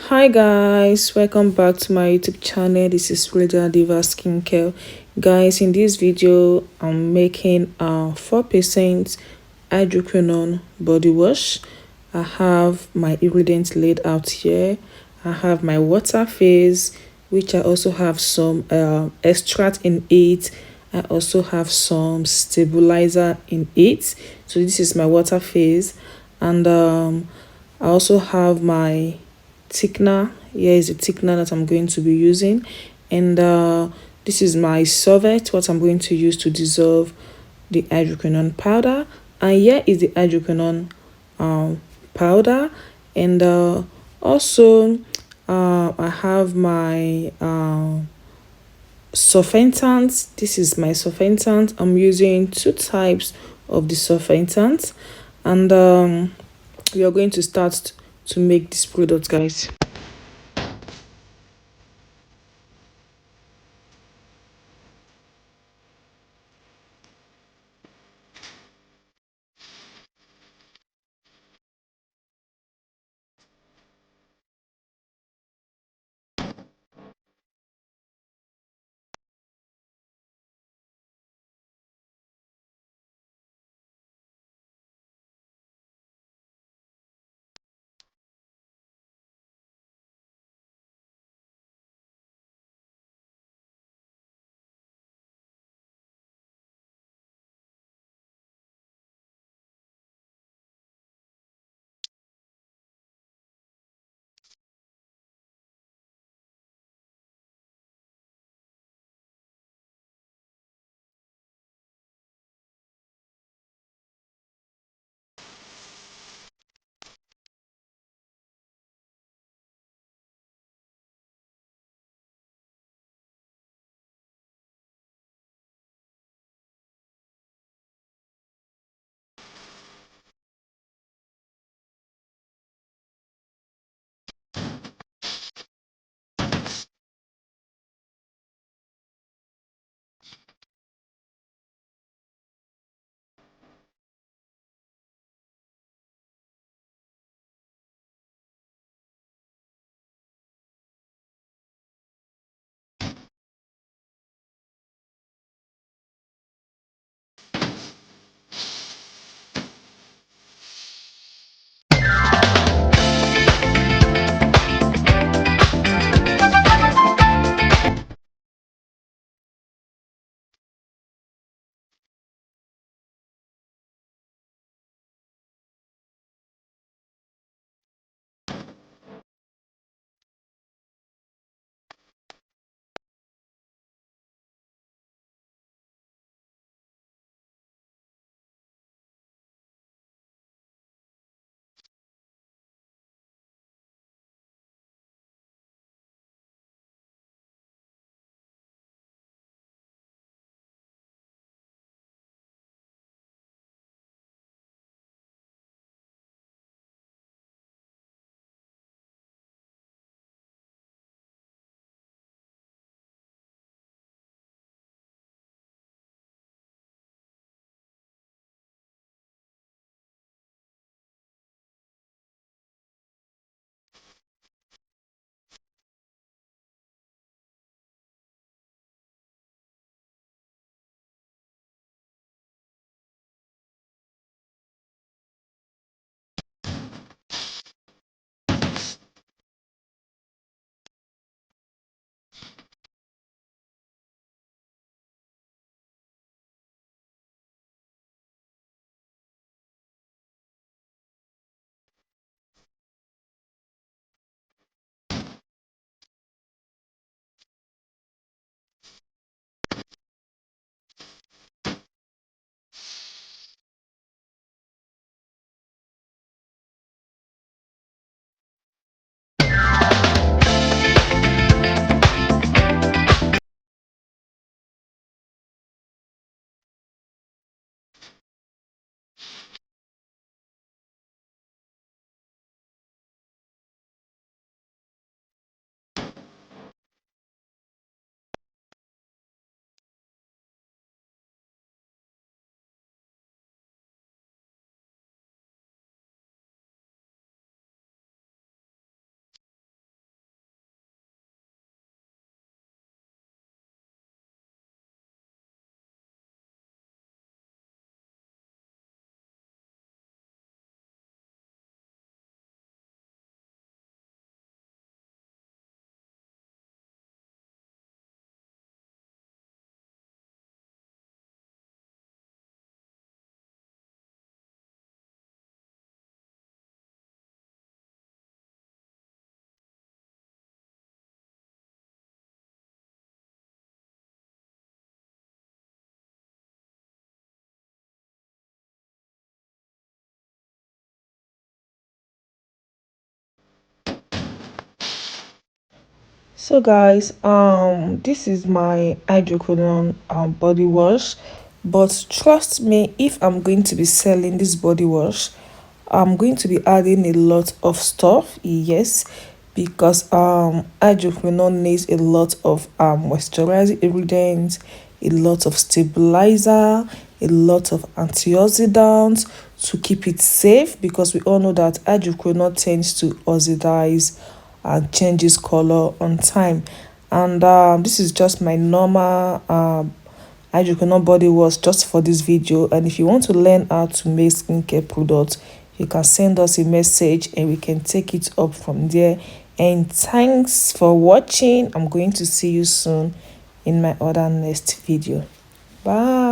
Hi guys, welcome back to my YouTube channel. This is Flozygirl Diva Skincare. Guys, in this video I'm making a 4% hydroquinone body wash. I have my ingredients laid out here. I have my water phase, which I also have some extract in it. I also have some stabilizer in it. So this is my water phase, and I also have my thickener. Here is the thickener that I'm going to be using, and this is my solvent, what I'm going to use to dissolve the hydroquinone powder. And here is the hydroquinone powder, and also I have my surfactant. This is my surfactant. I'm using two types of the surfactant, and we are going to start to make this product, guys. So guys, this is my hydroquinone body wash, but trust me, if I'm going to be selling this body wash, I'm going to be adding a lot of stuff, yes, because hydroquinone needs a lot of moisturizing ingredients, a lot of stabilizer, a lot of antioxidants to keep it safe, because we all know that hydroquinone tends to oxidize and changes color on time. And this is just my normal hydroquinone body wash just for this video. And if you want to learn how to make skincare products, you can send us a message and we can take it up from there. And thanks for watching. I'm going to see you soon in my other next video. Bye.